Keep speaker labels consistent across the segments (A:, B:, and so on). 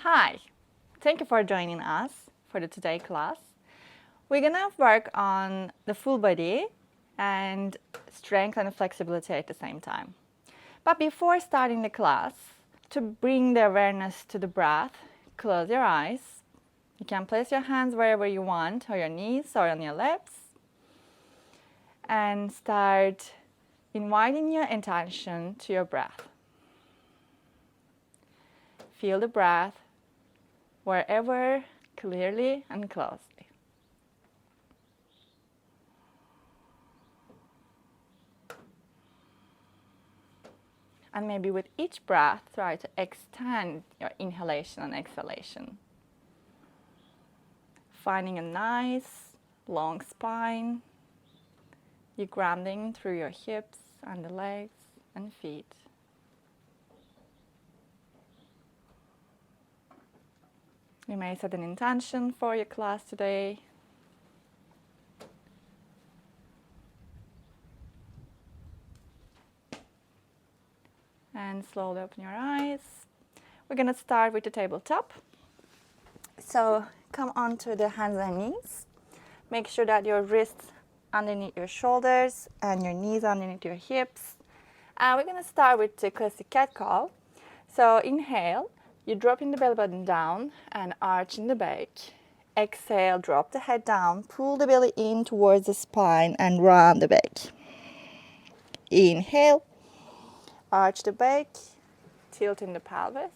A: Hi, thank you for joining us for the today class. We're gonna work on the full body and strength and flexibility at the same time. But before starting the class, to bring the awareness to the breath, close your eyes. You can place your hands wherever you want, on your knees or on your lips, and start inviting your attention to your breath. Feel the breath wherever, clearly and closely. And maybe with each breath, try to extend your inhalation and exhalation. Finding a nice, long spine. You're grounding through your hips and the legs and feet. You may set an intention for your class today. And slowly open your eyes. We're going to start with the tabletop. So come onto the hands and knees. Make sure that your wrists underneath your shoulders and your knees underneath your hips. And we're going to start with the classic cat cow. So inhale, you drop in the belly button down and arch in the back. Exhale, drop the head down, pull the belly in towards the spine and round the back. Inhale, arch the back, tilt in the pelvis.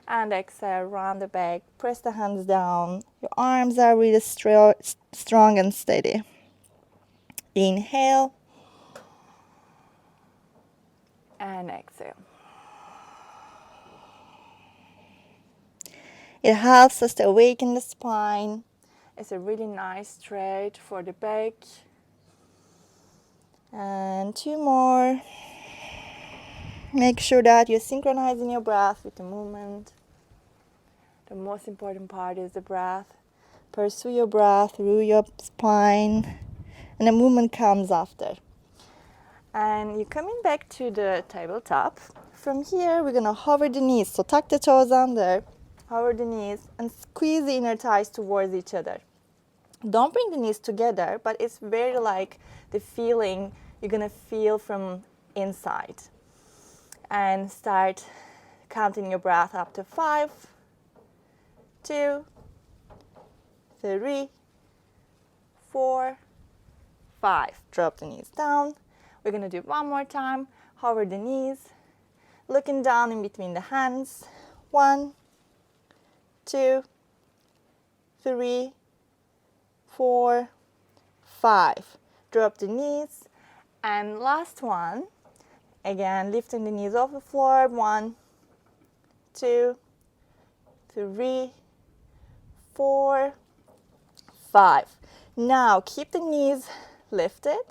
A: And exhale, round the back, press the hands down. Your arms are really strong and steady. Inhale and exhale. It helps us to awaken the spine. It's a really nice stretch for the back. And two more. Make sure that you're synchronizing your breath with the movement. The most important part is the breath. Pursue your breath through your spine, and the movement comes after. And you're coming back to the tabletop. From here, we're gonna hover the knees. So tuck the toes under, hover the knees, and squeeze the inner thighs towards each other. Don't bring the knees together, but it's very like the feeling you're gonna feel from inside. And start counting your breath up to 5, 2, 3, 4, 5. Drop the knees down. We're going to do one more time. Hover the knees. Looking down in between the hands. 1, 2, 3, 4, 5. Drop the knees. And last one. Again, lifting the knees off the floor. 1, 2, 3, 4, 5. Now keep the knees lifted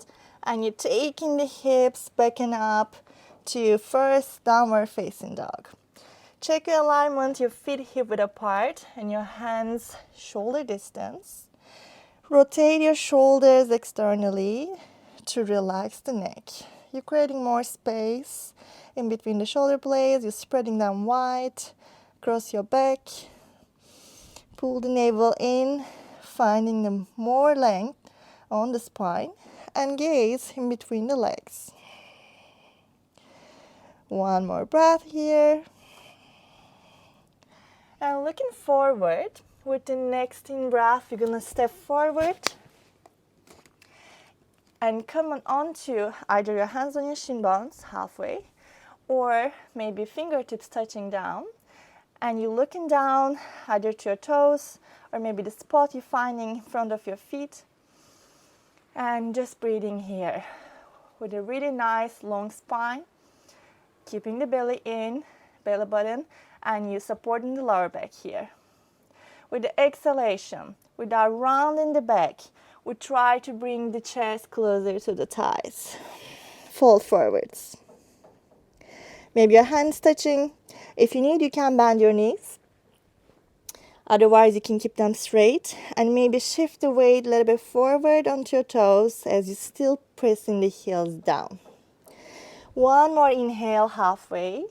A: and you're taking the hips back and up to first downward facing dog. Check your alignment, your feet hip width apart and your hands shoulder distance. Rotate your shoulders externally to relax the neck. You're creating more space in between the shoulder blades. You're spreading them wide across your back. Pull the navel in, finding the more length on the spine, and gaze in between the legs. One more breath here. And looking forward, with the next in breath, you're gonna step forward and come on onto either your hands on your shin bones halfway, or maybe fingertips touching down. And you're looking down either to your toes or maybe the spot you're finding in front of your feet. And just breathing here with a really nice long spine, keeping the belly in, belly button, and you supporting the lower back here. With the exhalation, without rounding the back, we try to bring the chest closer to the thighs. Fold forwards. Maybe your hands touching. If you need, you can bend your knees. Otherwise, you can keep them straight and maybe shift the weight a little bit forward onto your toes as you're still pressing the heels down. One more inhale halfway.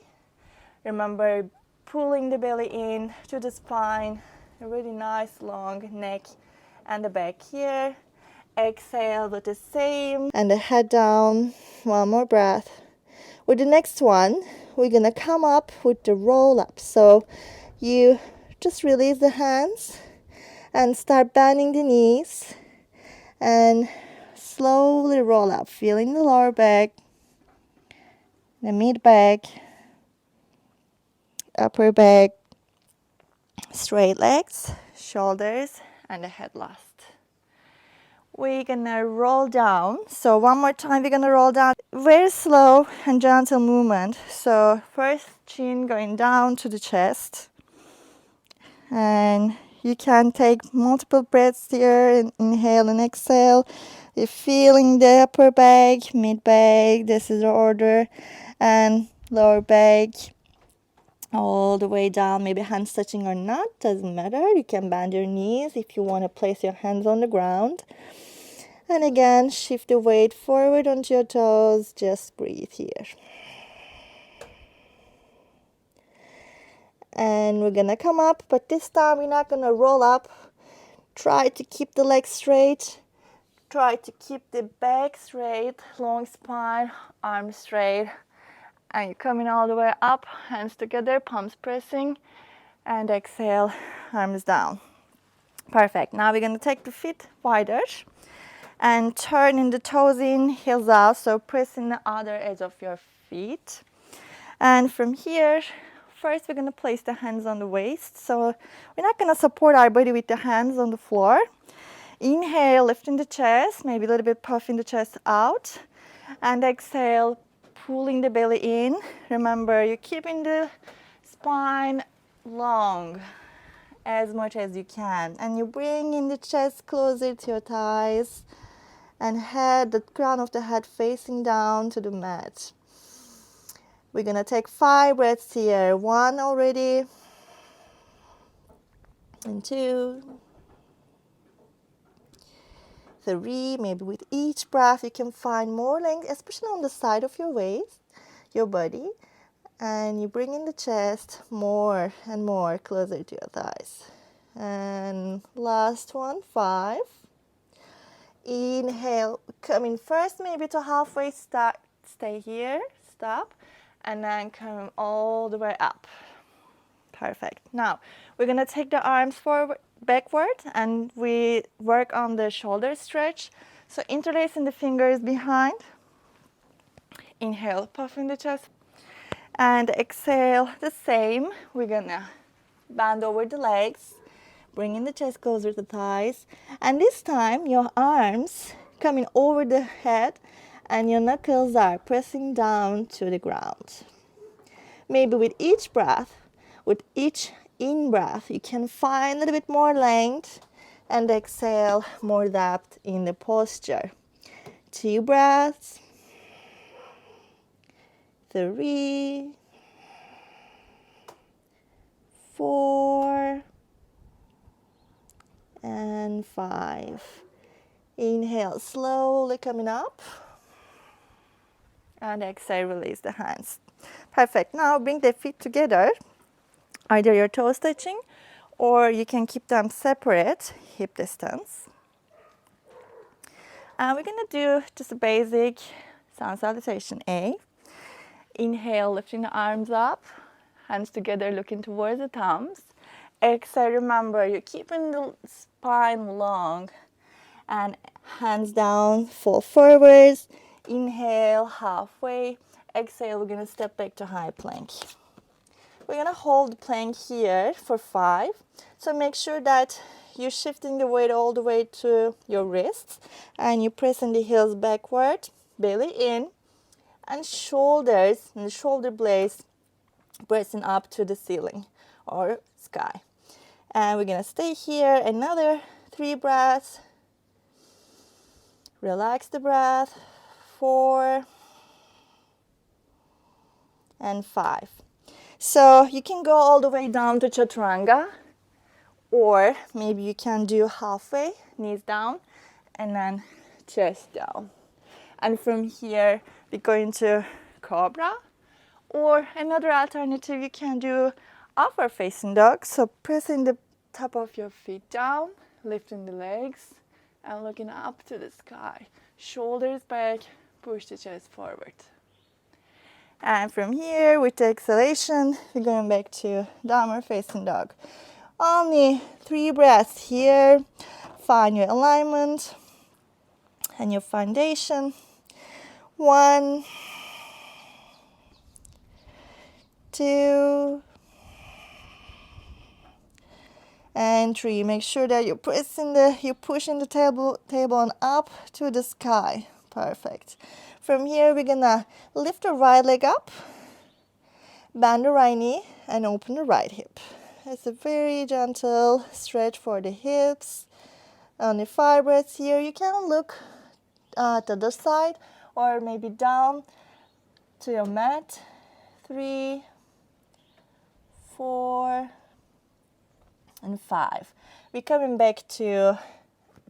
A: Remember, pulling the belly in to the spine, a really nice long neck and the back here. Exhale with the same, and the head down. One more breath. With the next one, we're gonna come up with the roll up. So you just release the hands and start bending the knees and slowly roll up, feeling the lower back, the mid back, upper back, straight legs, shoulders, and the head last. We're gonna roll down. So one more time, we're gonna roll down. Very slow and gentle movement. So first chin going down to the chest. And you can take multiple breaths here. Inhale and exhale. You're feeling the upper back, mid back. This is the order. And lower back. All the way down, maybe hands touching or not, doesn't matter. You can bend your knees if you want to place your hands on the ground. And again, shift the weight forward onto your toes. Just breathe here. And we're gonna come up, but this time we're not gonna roll up. Try to keep the legs straight. Try to keep the back straight, long spine, arms straight. And you're coming all the way up, hands together, palms pressing, and exhale, arms down. Perfect. Now we're gonna take the feet wider and turning the toes in, heels out, so pressing the other edge of your feet. And from here, first we're gonna place the hands on the waist. So we're not gonna support our body with the hands on the floor. Inhale, lifting the chest, maybe a little bit puffing the chest out. And exhale, pulling the belly in. Remember, you're keeping the spine long as much as you can. And you bring in the chest closer to your thighs and head, the crown of the head facing down to the mat. We're gonna take 5 breaths here. 1 already. And 2. 3. Maybe with each breath you can find more length, especially on the side of your waist, your body. And you bring in the chest more and more closer to your thighs. And last one, 5. Inhale, coming first maybe to halfway, start, stay here, stop, and then come all the way up. Perfect. Now, we're gonna take the arms forward, backward, and we work on the shoulder stretch. So interlacing the fingers behind. Inhale, puffing the chest. And exhale, the same. We're gonna bend over the legs. Bringing the chest closer to the thighs. And this time, your arms coming over the head and your knuckles are pressing down to the ground. Maybe with each breath, with each in-breath, you can find a little bit more length and exhale, more depth in the posture. 2 breaths. 3. 4. And 5. Inhale, slowly coming up. And exhale, release the hands. Perfect. Now bring the feet together. Either your toes touching or you can keep them separate, hip distance. And we're gonna do just a basic sun salutation A. Inhale, lifting the arms up, hands together, looking towards the thumbs. Exhale, remember, you're keeping the spine long. And hands down, fall forwards. Inhale, halfway. Exhale, we're gonna step back to high plank. We're gonna hold the plank here for 5. So make sure that you're shifting the weight all the way to your wrists. And you're pressing the heels backward, belly in. And shoulders and the shoulder blades pressing up to the ceiling or sky. And we're gonna stay here another 3 breaths. Relax the breath. 4 and 5. So you can go all the way down to chaturanga, or maybe you can do halfway, knees down, and then chest down. And from here, we go into cobra, or another alternative, you can do upward facing dog. So pressing the top of your feet down, lifting the legs, and looking up to the sky. Shoulders back, push the chest forward. And from here, with the exhalation, we're going back to downward facing dog. Only 3 breaths here. Find your alignment and your foundation. 1, 2, and 3. Make sure that you're pushing the table and up to the sky. Perfect. From here, we're gonna lift the right leg up, bend the right knee, and open the right hip. It's a very gentle stretch for the hips. On the 5 breaths here, you can look at the other side or maybe down to your mat. 3, 4, and 5. We're coming back to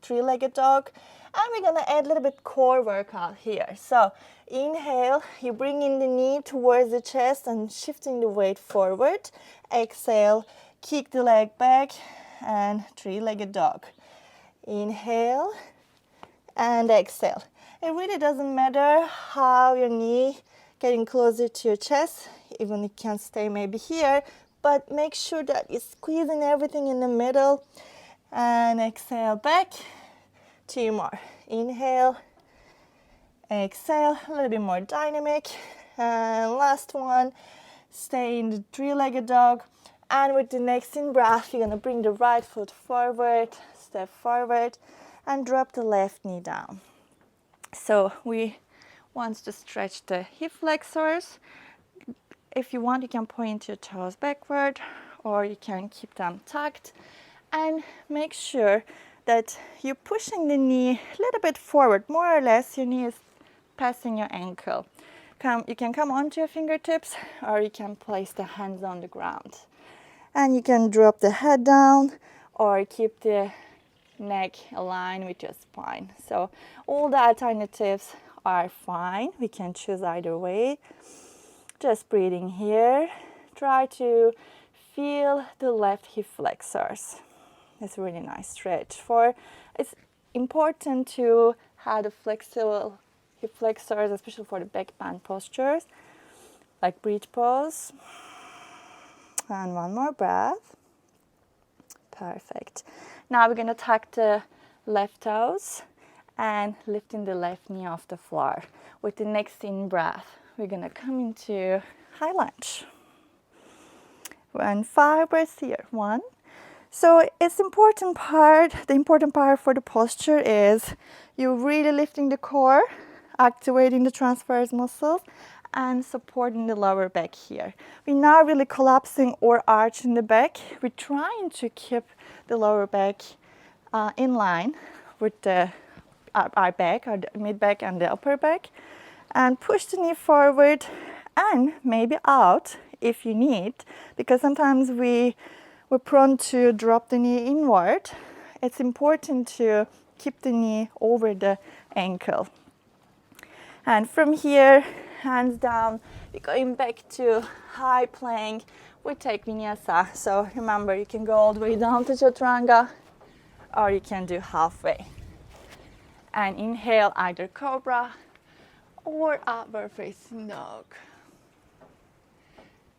A: 3-legged dog, and we're gonna add a little bit core workout here. So inhale, you bring in the knee towards the chest and shifting the weight forward. Exhale, kick the leg back, and 3-legged dog. Inhale and exhale. It really doesn't matter how your knee getting closer to your chest, even it can stay maybe here, but make sure that you're squeezing everything in the middle. And exhale back. 2 more. Inhale, exhale, a little bit more dynamic. And last one, stay in the 3-legged dog. And with the next in breath, you're gonna bring the right foot forward, step forward, and drop the left knee down. So we want to stretch the hip flexors. If you want, you can point your toes backward, or you can keep them tucked. And make sure that you're pushing the knee a little bit forward, more or less your knee is passing your ankle. You can come onto your fingertips, or you can place the hands on the ground. And you can drop the head down or keep the neck aligned with your spine. So all the alternatives are fine. We can choose either way. Just breathing here. Try to feel the left hip flexors. It's a really nice stretch. It's important to have the flexible hip flexors, especially for the back bend postures, like bridge pose. And 1 more breath. Perfect. Now we're going to tuck the left toes and lifting the left knee off the floor. With the next in breath, we're going to come into high lunge. And 5 breaths here. 1. So the important part for the posture is you're really lifting the core, activating the transverse muscles, and supporting the lower back here. We're not really collapsing or arching the back. We're trying to keep the lower back in line with our back, our mid back and the upper back. And push the knee forward and maybe out if you need, because sometimes we're prone to drop the knee inward. It's important to keep the knee over the ankle. And from here, hands down, we're going back to high plank. We take vinyasa. So remember, you can go all the way down to chaturanga, or you can do halfway. And inhale, either cobra or upward facing dog.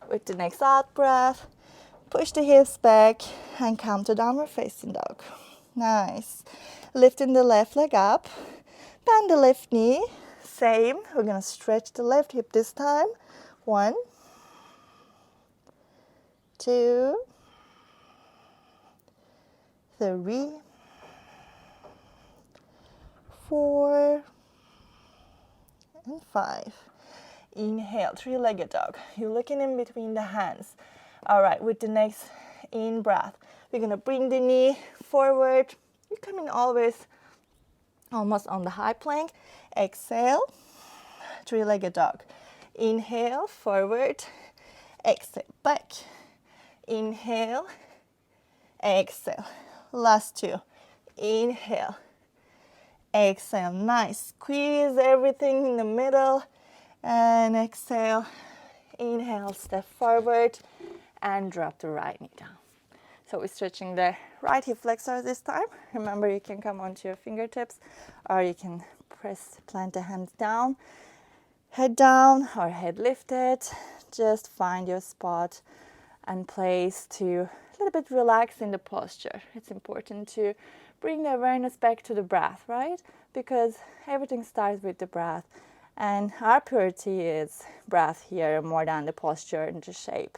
A: With the next out breath, push the hips back and come to downward facing dog. Nice. Lifting the left leg up, bend the left knee. Same, we're gonna stretch the left hip this time. 1, 2, 3, 4, and 5. Inhale, 3-legged dog. You're looking in between the hands. All right, with the next in breath, we're gonna bring the knee forward. You're coming always almost on the high plank. Exhale, 3-legged dog. Inhale, forward. Exhale, back. Inhale, exhale. Last 2. Inhale, exhale. Nice. Squeeze everything in the middle. And exhale. Inhale, step forward. and drop the right knee down. So we're stretching the right hip flexor this time. Remember, you can come onto your fingertips, or you can plant the hands down, head down or head lifted. Just find your spot and place to a little bit relax in the posture. It's important to bring the awareness back to the breath, right? Because everything starts with the breath, and our purity is breath here more than the posture and the shape.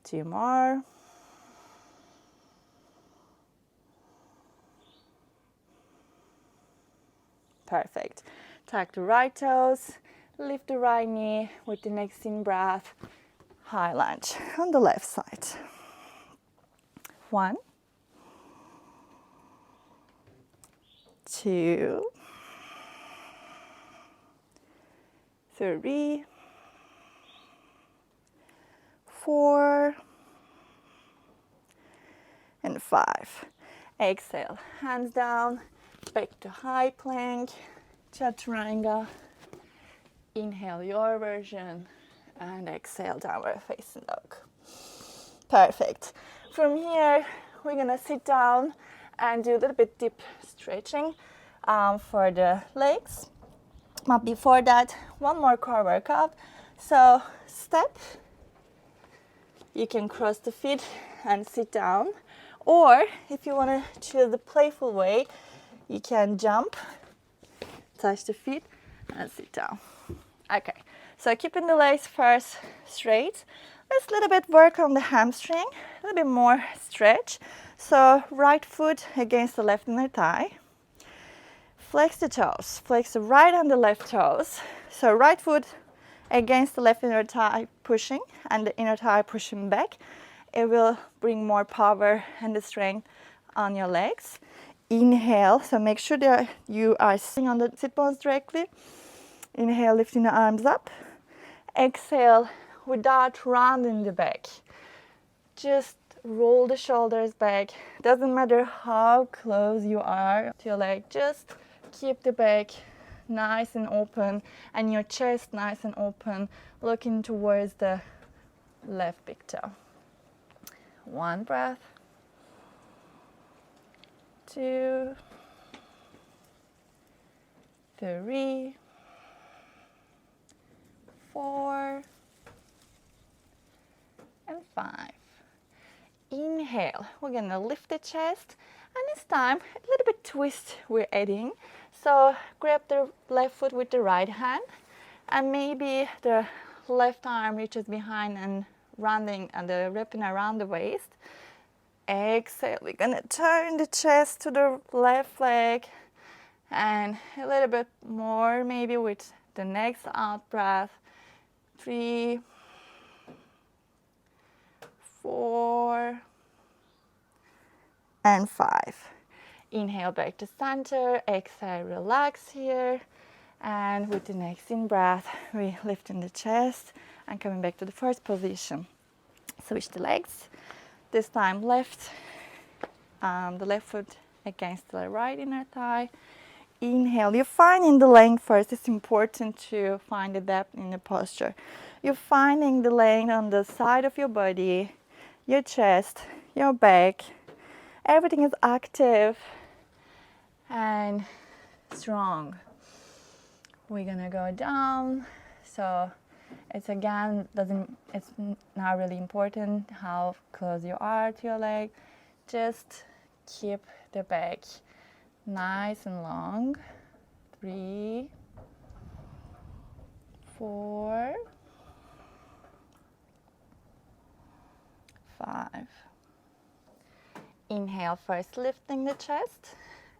A: 2 more. Perfect. Tuck the right toes, lift the right knee with the next in breath. High lunge on the left side. 1, 2, 3, 4, and 5. Exhale, hands down, back to high plank, chaturanga. Inhale your version and exhale, downward facing dog. Perfect. From here, we're gonna sit down and do a little bit deep stretching for the legs. But before that, one more core workout. So step, you can cross the feet and sit down. Or if you want to choose the playful way, you can jump, touch the feet, and sit down. Okay, so keeping the legs first straight. Let's a little bit work on the hamstring, a little bit more stretch. So right foot against the left inner thigh. Flex the toes, flex the right and the left toes. So right foot against the left inner thigh pushing, and the inner thigh pushing back. It will bring more power and the strength on your legs. Inhale, so make sure that you are sitting on the sit bones directly. Inhale, lifting the arms up. Exhale, without rounding the back. Just roll the shoulders back. Doesn't matter how close you are to your leg, just keep the back nice and open and your chest nice and open, looking towards the left big toe. 1 breath, 2, 3, 4, and 5. Inhale, we're gonna lift the chest, and this time a little bit twist we're adding. So grab the left foot with the right hand, and maybe the left arm reaches behind and wrapping around the waist. Exhale, we're gonna turn the chest to the left leg, and a little bit more maybe with the next out breath. 3, 4, and 5. Inhale back to center, exhale, relax here. And with the next in breath, we lift in the chest and coming back to the first position. Switch the legs. This time left, the left foot against the right inner thigh. Inhale, you're finding the length first. It's important to find the depth in the posture. You're finding the length on the side of your body, your chest, your back. Everything is active and strong. We're gonna go down. So it's not really important how close you are to your leg. Just keep the back nice and long. 3, 4, 5. Inhale, first lifting the chest,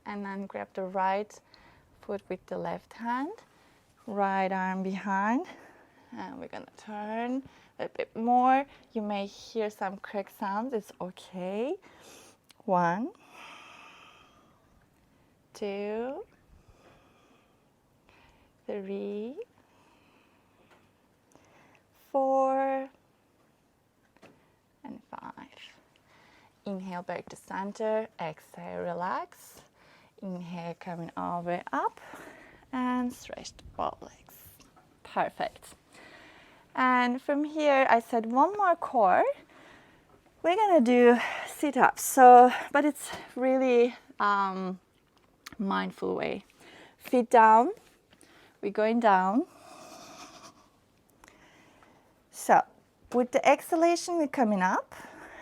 A: and then grab the right foot with the left hand, right arm behind, and we're gonna turn a bit more. You may hear some crack sounds, it's okay. 1, 2, 3, 4, and 5. Inhale back to center, exhale, relax. Inhale, coming all the way up, and stretch both legs. Perfect. And from here, I said one more core. We're gonna do sit-ups. So, but it's really mindful way. Feet down. We're going down. So, with the exhalation, we're coming up,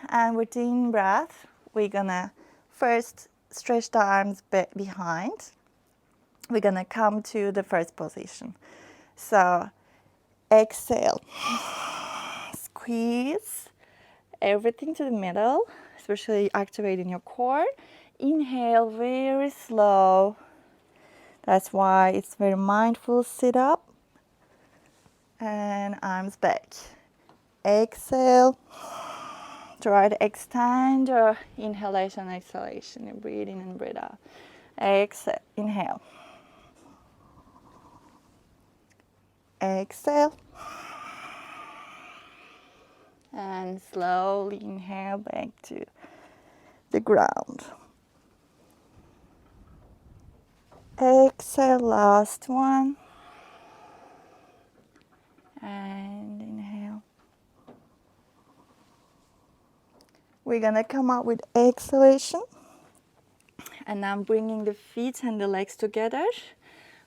A: and with the in-breath, we're gonna first stretch the arms behind. We're gonna come to the first position. So, exhale, squeeze everything to the middle, especially activating your core. Inhale, very slow. That's why it's very mindful sit up. And arms back. Exhale. Try to extend your inhalation, exhalation. You breathe in and breathe out. Exhale. Inhale. Exhale. And slowly inhale back to the ground. Exhale, last one. And inhale. We're gonna come out with exhalation. And I'm bringing the feet and the legs together.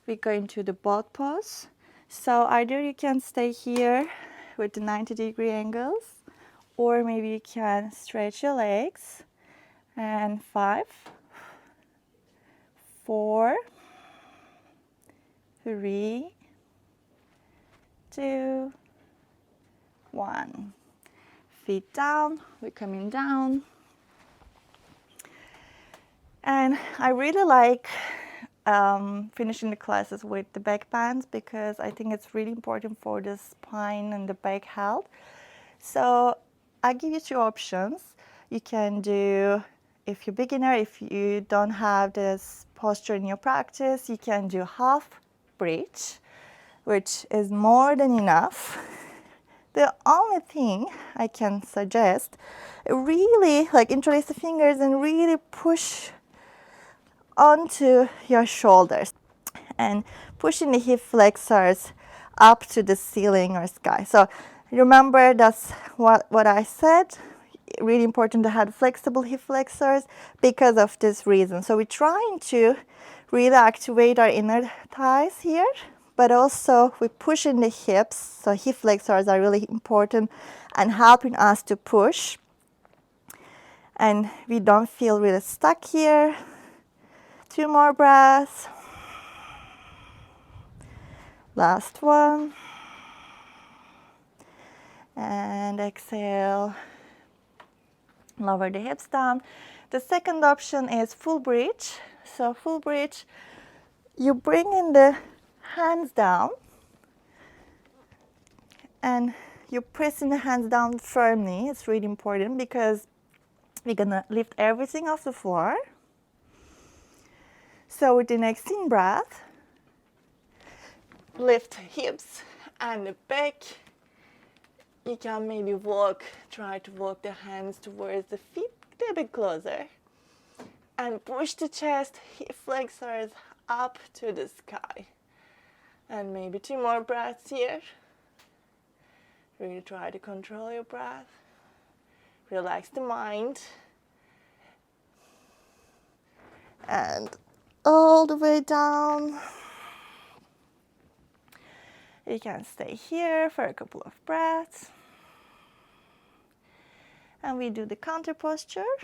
A: We go into the boat pose. So either you can stay here with the 90-degree angles, or maybe you can stretch your legs. And 5, 4, 3, 2, 1. Feet down, we're coming down. And I really like finishing the classes with the backbends because I think it's really important for the spine and the back health. So I give you 2 options. You can do, if you're beginner, if you don't have this posture in your practice, you can do half bridge, which is more than enough. The only thing I can suggest, really like interlace the fingers and really push onto your shoulders and pushing the hip flexors up to the ceiling or sky. So remember, that's what I said. Really important to have flexible hip flexors because of this reason. So we're trying to really activate our inner thighs here, but also we're pushing the hips. So hip flexors are really important and helping us to push. And we don't feel really stuck here. 2 more breaths. Last one. And exhale. Lower the hips down. The second option is full bridge. So full bridge, you bring in the hands down and you're pressing the hands down firmly. It's really important because we're gonna lift everything off the floor. So with the next in breath, lift hips and the back. You can maybe try to walk the hands towards the feet a little bit closer. And push the chest, hip flexors up to the sky. And maybe 2 more breaths here. Really try to control your breath. Relax the mind. And all the way down. You can stay here for a couple of breaths. And we do the counter posture.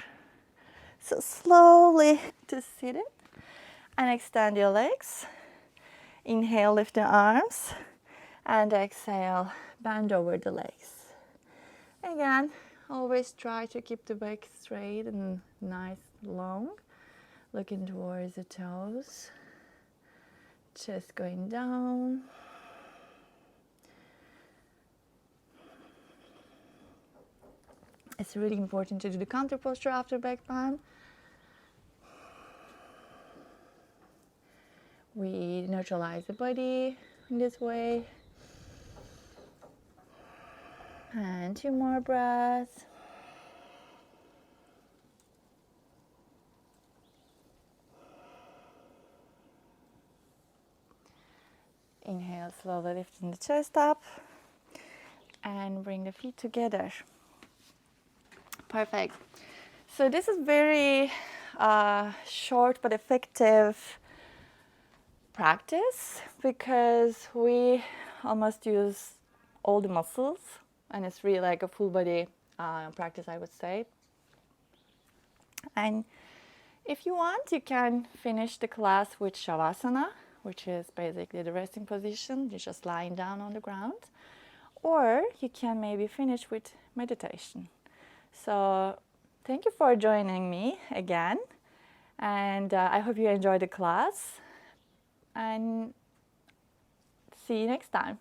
A: So slowly to sit it and extend your legs. Inhale, lift the arms. And exhale, bend over the legs. Again, always try to keep the back straight and nice long. Looking towards the toes. Chest going down. It's really important to do the counter posture after back bend. We neutralize the body in this way. And 2 more breaths. Inhale, slowly lifting the chest up. and bring the feet together. Perfect. So this is very short but effective practice because we almost use all the muscles, and it's really like a full body practice, I would say. And if you want, you can finish the class with Shavasana, which is basically the resting position. You're just lying down on the ground. Or you can maybe finish with meditation. So thank you for joining me again. And I hope you enjoyed the class. And see you next time.